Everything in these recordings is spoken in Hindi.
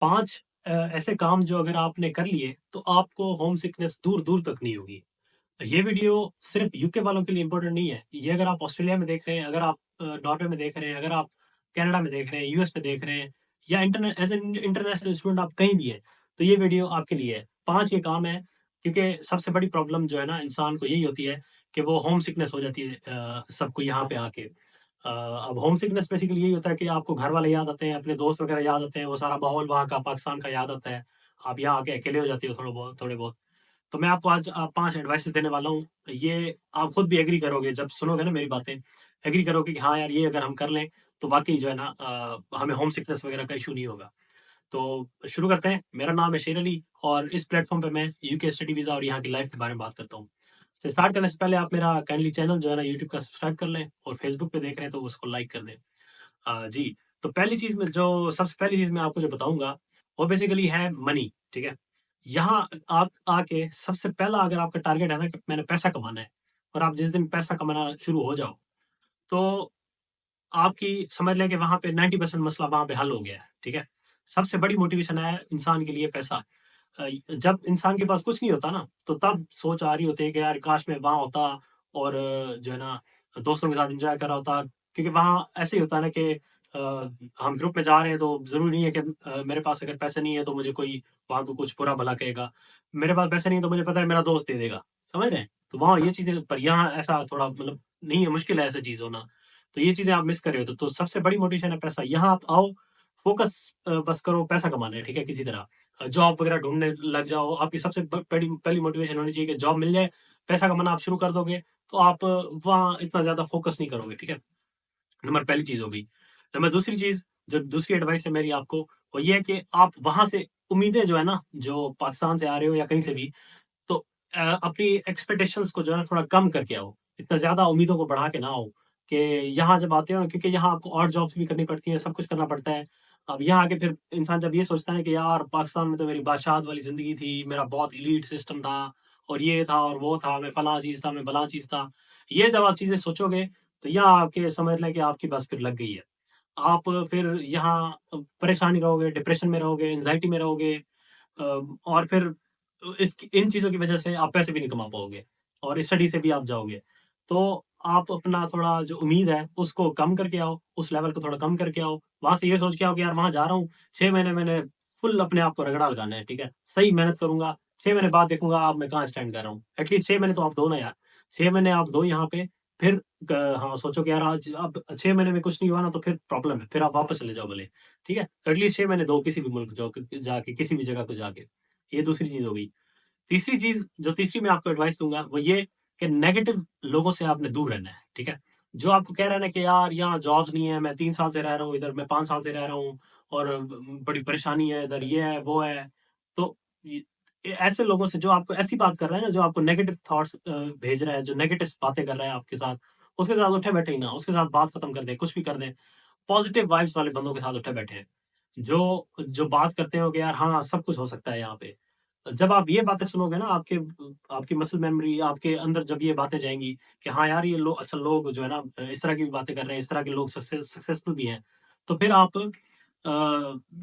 5 ऐसे काम जो अगर आपने कर लिए तो आपको होम सिकनेस दूर-दूर तक नहीं होगी। ये वीडियो सिर्फ यूके वालों के लिए इम्पोर्टेंट नहीं है। ये अगर आप ऑस्ट्रेलिया में देख रहे हैं, अगर आप नॉर्वे में देख रहे हैं, अगर आप कनाडा में देख रहे हैं, यूएस में देख रहे हैं या एज़ एन इंटरनेशनल स्टूडेंट आप कहीं भी हैं, तो ये वीडियो आपके लिए है। 5 ये काम है क्योंकि सबसे बड़ी प्रॉब्लम जो है ना इंसान को यही होती है कि वो होम सिकनेस हो जाती है सबको यहाँ पे आके। अब होम सिकनेस बेसिकली यही होता है कि आपको घर वाले याद आते हैं, अपने दोस्त वगैरह याद आते हैं, वो सारा माहौल वहाँ का पाकिस्तान का याद आता है। आप यहाँ आके अकेले हो जाते हो थोड़े बहुत। तो मैं आपको आज 5 एडवाइसेज़ देने वाला हूँ। ये आप खुद भी एग्री करोगे जब सुनोगे ना मेरी बातें, एग्री करोगे कि हाँ यार, ये अगर हम कर लें, तो वाक़ई जो है ना हमें होम सिकनेस वगैरह का इश्यू नहीं होगा। तो शुरू करते हैं। मेरा नाम है शेर अली और इस प्लेटफ़ॉर्म पे मैं यूके स्टडी वीज़ा और यहाँ की लाइफ़ के बारे में बात करता हूँ। तो स्टार्ट करने से पहले आप मेरा काइंडली चैनल जो है ना यूट्यूब का सब्सक्राइब कर लें और फेसबुक पे देख रहे हैं तो उसको लाइक कर दें। जी, तो पहली चीज़ में जो सबसे पहली चीज़ मैं आपको जो बताऊँगा, वो बेसिकली है मनी, ठीक है? यहाँ आप आके सबसे पहला अगर आपका टारगेट है ना कि मैंने पैसा कमाना है और आप जिस दिन पैसा कमाना शुरू हो जाओ, तो आपकी समझ लें कि वहाँ पे 90% मसला वहाँ पे हल हो गया है, ठीक है? सबसे बड़ी मोटिवेशन है इंसान के लिए पैसा। जब इंसान के पास कुछ नहीं होता ना, तो तब सोच आ रही होती है कि यार काश मैं वहाँ होता और जो है ना दोस्तों के साथ एन्जॉय कर रहा होता। क्योंकि वहाँ ऐसे ही होता है ना कि हम ग्रुप में जा रहे हैं तो ज़रूरी नहीं है कि मेरे पास अगर पैसे नहीं है तो मुझे कोई वहाँ को कुछ बुरा-भला कहेगा। मेरे पास पैसे नहीं है तो मुझे पता है मेरा दोस्त दे देगा, समझ रहे हैं? तो वहाँ ये चीज़ें पर यहाँ ऐसा थोड़ा मतलब नहीं है, मुश्किल है ऐसी चीज़ होना। तो ये चीज़ें आप मिस कर रहे हो। तो सबसे बड़ी मोटिवेशन है पैसा। यहाँ आप आओ, फ़ोकस बस करो, पैसा कमाना है, ठीक है? किसी तरह। जॉब वगैरह ढूँढने लग जाओ। आपकी सबसे बड़ी पहली मोटिवेशन होनी चाहिए कि जॉब मिल जाए, पैसा कमाना आप शुरू कर दोगे, तो आप वहाँ इतना ज़्यादा फ़ोकस नहीं करोगे, ठीक है? नंबर पहली चीज़ हो गई। नंबर दूसरी चीज़, जो दूसरी एडवाइस है मेरी आपको, वो ये है कि आप वहाँ से उम्मीदें जो है ना, जो पाकिस्तान से आ रहे हो या कहीं से भी, तो अपनी एक्सपेक्टेशंस को जो है ना थोड़ा कम करके आओ। इतना ज़्यादा उम्मीदों को बढ़ा के ना आओ कि यहाँ जब आते हो ना, क्योंकि यहाँ आपको और जॉब्स भी करनी पड़ती हैं, सब कुछ करना पड़ता है। अब यहाँ आके फिर इंसान जब ये सोचता है कि यार पाकिस्तान में तो मेरी बादशाहत वाली ज़िंदगी थी, मेरा बहुत एलीट सिस्टम था और ये था और वो था, मैं फलाँ चीज़ था, मैं फलाँ चीज़ था। ये जब आप चीज़ें सोचोगे, तो यहाँ आके समझ लें कि आपकी बस फिर लग गई है। आप फिर यहाँ परेशानी रहोगे, डिप्रेशन में रहोगे, एंग्ज़ायटी में रहोगे। अ, और फिर इन चीज़ों की वजह से आप पैसे भी नहीं कमा पाओगे और स्टडी से भी आप जाओगे। तो आप अपना थोड़ा जो उम्मीद है, उसको कम करके आओ, उस लेवल को थोड़ा कम करके आओ। वहाँ से ये सोच के आओ कि यार वहाँ जा रहा हूँ, 6 महीने मैंने फुल अपने आप को रगड़ा लगाना है, ठीक है? सही मेहनत करूँगा, 6 महीने बाद देखूँगा अब मैं कहाँ स्टैंड कर रहा हूँ। एटलीस्ट 6 महीने तो आप दो ना यार, 6 महीने आप दो यहाँ पे, फिर हाँ, सोचो कि यार आज अब 6 महीने में कुछ नहीं हुआ ना तो फिर प्रॉब्लम है, फिर आप वापस चले जाओ भले, ठीक है? तो एटलीस्ट 6 महीने दो किसी भी मुल्क जाके, किसी भी जगह को जाके। ये दूसरी चीज़ हो गई। तीसरी चीज़ जो तीसरी मैं आपको एडवाइस दूँगा वो ये कि नेगेटिव लोगों से आपने दूर रहना है, ठीक है? जो आपको कह रहा है ना कि यार यहाँ जॉब्स नहीं है, मैं 3 साल से रह रहा हूँ इधर, मैं 5 साल से रह रहा हूँ और बड़ी परेशानी है, इधर ये है, वो है। तो य ऐसे लोगों से जो आपको ऐसी बात कर रहा है ना, जो आपको नेगेटिव थॉट्स भेज रहा है, जो नेगेटिव बातें कर रहा है आपके साथ, उसके साथ उठे-बैठे ही ना, उसके साथ बात खत्म कर दें, कुछ भी कर दें। पॉज़िटिव वाइब्स वाले बंदों के साथ उठे बैठे हैं। जो जो बात करते हो कि यार हाँ, सब कुछ हो सकता है यहाँ पे। जब आप ये बातें सुनोगे ना आपकी मसल मेमोरी आपके अंदर जब ये बातें जाएँगी कि हाँ यार, ये लोग अच्छा लोग जो है ना इस तरह की भी बातें कर रहे हैं, इस तरह के लोग सक्सेसफुल भी हैं। तो फिर आप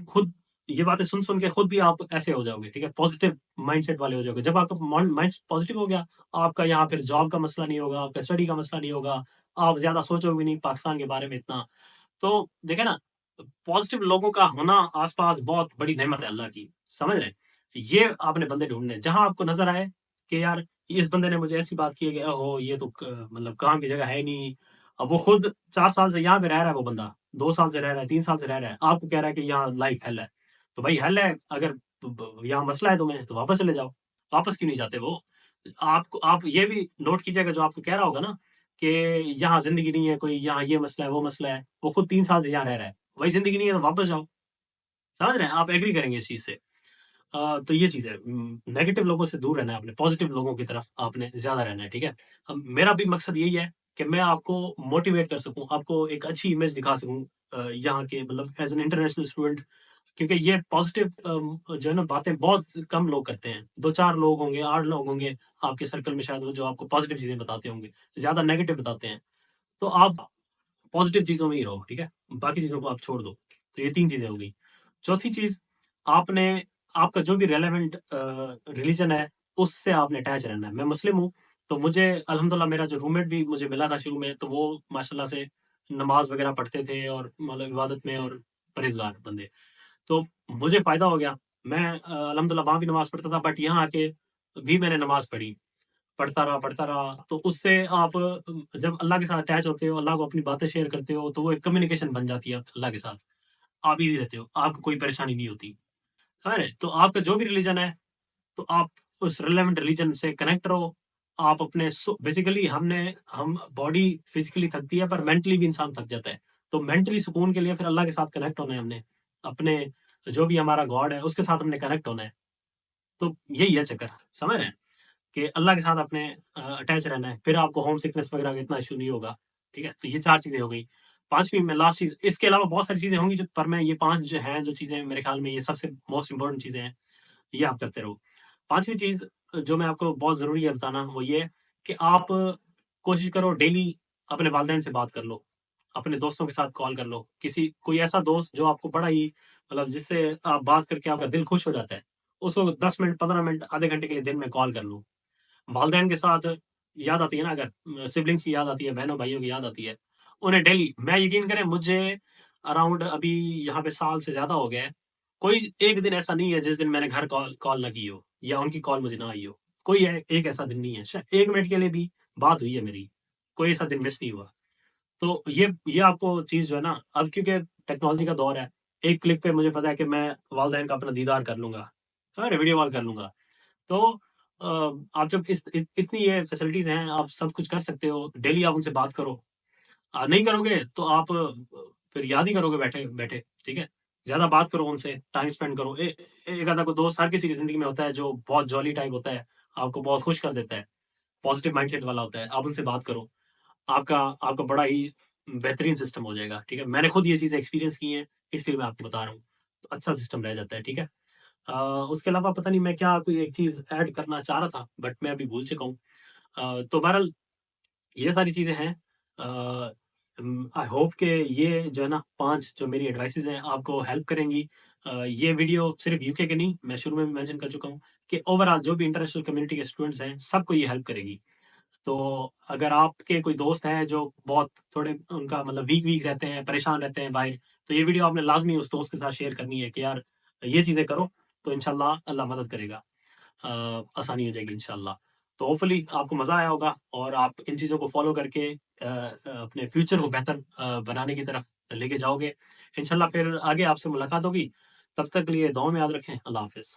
खुद ये बातें सुन-सुन के खुद भी आप ऐसे हो जाओगे, ठीक है? पॉज़िटिव माइंडसेट वाले हो जाओगे। जब आपका माइंड पॉज़िटिव हो गया, आपका यहाँ फिर जॉब का मसला नहीं होगा, आपका स्टडी का मसला नहीं होगा, आप ज़्यादा सोचोगे भी नहीं पाकिस्तान के बारे में इतना। तो देखिए ना, पॉज़िटिव लोगों का होना आस-पास बहुत बड़ी नेमत है अल्लाह की, समझ रहे हैं? ये आपने बंदे ढूँढने हैं, जहाँ आपको नज़र आए कि यार इस बंदे ने मुझे ऐसी बात की है कि ओहो! ये तो मतलब काम की जगह है ही नहीं। अब वो खुद 4 साल से यहाँ पे रह रहा है वो बंदा, 2 साल से रह रहा है, 3 साल से रह रहा है, आपको कह रहा है कि यहाँ लाइफ़ हेल है। तो भाई हेल है, अगर ब ब यहाँ मसला है तुम्हें, तो वापस चले जाओ। वापस क्यों नहीं जाते वो? आप ये भी नोट कीजिएगा जो आपको कह रहा होगा ना कि यहाँ ज़िंदगी नहीं है कोई, यहाँ ये मसला है, वो मसला है, वो खुद 3 साल से यहाँ रह रहा है। वही ज़िंदगी नहीं है तो वापस जाओ। समझ रहे हैं? आप एग्री करेंगे इस चीज़ से। तो ये चीज़ है। नेगेटिव लोगों से दूर रहना है आपने, पॉज़िटिव लोगों की तरफ आपने ज़्यादा रहना है, ठीक है? मेरा भी मकसद यही है कि मैं आपको मोटिवेट कर सकूँ, आपको एक अच्छी इमेज दिखा सकूँ यहाँ के मतलब एज़ एन इंटरनेशनल स्टूडेंट, क्योंकि ये पॉज़िटिव जो है ना बातें बहुत कम लोग करते हैं। 2-4 लोग होंगे, 8 लोग होंगे आपके सर्कल में शायद वो जो आपको पॉज़िटिव चीज़ें बताते होंगे, ज़्यादा नेगेटिव बताते हैं। तो आप पॉज़िटिव चीज़ों में ही रहो, ठीक है? बाकी चीज़ों को आप छोड़ दो। तो ये 3 चीज़ें हो गई। चौथी चीज़, आपने आपका जो भी रेलेवेंट रिलीजन है उससे आपने अटैच रहना है। मैं मुस्लिम हूँ, तो मुझे अल्हम्दुलिल्लाह मेरा जो रूममेट भी मुझे मिला था शुरू में, तो वो माशाल्लाह से नमाज वगैरह पढ़ते थे और मतलब इबादत में और परहेजगार बंदे। तो मुझे फ़ायदा हो गया। मैं अल्हम्दुलिल्लाह वहाँ भी नमाज़ पढ़ता था, बट यहाँ आके भी मैंने नमाज़ पढ़ी। पढ़ता रहा, तो उससे आप जब अल्लाह के साथ अटैच होते हो, अल्लाह को अपनी बातें शेयर करते हो, तो वो एक कम्युनिकेशन बन जाती है अल्लाह के साथ। आप ईज़ी रहते हो, आपको कोई परेशानी नहीं होती, है ना? तो आपका जो भी रिलीजन है, तो आप उस रिलेवेंट रिलीजन से कनेक्ट रहो। आप अपने बेसिकली हम बॉडी फिज़िकली थकती है, पर मेंटली भी इंसान थक जाता है। तो मेंटली सुकून के लिए फिर अल्लाह के साथ कनेक्ट होना है हमने। अपने जो भी हमारा गॉड है, उसके साथ हमने कनेक्ट होना है। तो यही है चक्कर, समझ रहे हैं? कि अल्लाह के साथ अपने अटैच रहना है, फिर आपको होम सिकनेस वगैरह का इतना इश्यू नहीं होगा, ठीक है? तो ये 4 चीज़ें हो गई। 5वीं में लास्ट चीज़, इसके अलावा बहुत सारी चीज़ें होंगी जो, पर मैं ये 5 जो हैं, जो चीज़ें मेरे ख़्याल में ये सबसे मोस्ट इम्पोर्टेंट चीज़ें हैं, ये आप करते रहो। 5वीं चीज़ जो मैं आपको बहुत ज़रूरी है बताना, वो ये है कि आप कोशिश करो डेली अपने वालिदैन से बात कर लो, अपने दोस्तों के साथ कॉल कर लो। कोई ऐसा दोस्त जो आपको बड़ा ही मतलब जिससे आप बात करके आपका दिल खुश हो जाता है, उसको 10 मिनट, 15 मिनट, आधे घंटे के लिए दिन में कॉल कर लो। वालिदैन के साथ याद आती है ना, अगर सिबलिंग्स की याद आती है, बहनों-भाइयों की याद आती है, उन्हें डेली, मैं यकीन करें मुझे अराउंड अभी यहाँ पे साल से ज़्यादा हो गया है, कोई एक दिन ऐसा नहीं है जिस दिन मैंने घर कॉल कॉल ना की हो या उनकी कॉल मुझे ना आई हो। कोई एक ऐसा दिन नहीं है, शायद 1 मिनट के लिए भी बात हुई है मेरी, कोई ऐसा दिन मिस नहीं हुआ। तो ये आपको चीज़ जो है ना, अब क्योंकि टेक्नोलॉजी का दौर है, एक क्लिक पे मुझे पता है कि मैं वालिदैन का अपना दीदार कर लूँगा, है ना? वीडियो कॉल कर लूँगा। तो अ, आप जब इतनी ये फैसिलिटीज़ हैं, आप सब कुछ कर सकते हो, डेली आप उनसे बात करो। नहीं करोगे तो आप फिर याद ही करोगे बैठे-बैठे, ठीक है? ज़्यादा बात करो उनसे, टाइम स्पेंड करो। एक आधा कोई दोस्त हर किसी की ज़िंदगी में होता है जो बहुत जॉली टाइप होता है, आपको बहुत खुश कर देता है, पॉज़िटिव माइंडसेट वाला होता है, आप उनसे बात करो। आपका आपका बड़ा ही बेहतरीन सिस्टम हो जाएगा, ठीक है? मैंने खुद ये चीज़ें एक्सपीरियंस की हैं, इसलिए मैं आपको बता रहा हूँ। तो अच्छा सिस्टम रह जाता है, ठीक है? अ, उसके अलावा पता नहीं मैं क्या कोई एक चीज़ ऐड करना चाह रहा था, बट मैं अभी भूल चुका हूँ। तो बहरहाल ये सारी चीज़ें हैं। आई होप कि ये जो है ना 5 जो मेरी एडवाइसेज़ हैं आपको हेल्प करेंगी। ये वीडियो सिर्फ़ यूके के नहीं, मैं शुरू में भी मेंशन कर चुका हूँ कि ओवरऑल जो भी इंटरनेशनल कम्युनिटी के स्टूडेंट्स हैं, सबको ये हेल्प करेगी। तो अगर आपके कोई दोस्त हैं जो बहुत थोड़े उनका मतलब वीक रहते हैं, परेशान रहते हैं बाहर, तो ये वीडियो आपने लाज़मी उस दोस्त के साथ शेयर करनी है कि यार ये चीज़ें करो, तो इंशाल्लाह अल्लाह मदद करेगा। आसानी हो जाएगी इंशाल्लाह। तो होपफुली आपको मज़ा आया होगा और आप इन चीज़ों को फ़ॉलो करके अपने फ्यूचर को बेहतर बनाने की तरफ लेके जाओगे। इंशाल्लाह फिर आगे आपसे मुलाकात होगी। तब तक के लिए दुआ में याद रखें। अल्लाह हाफ़िज़।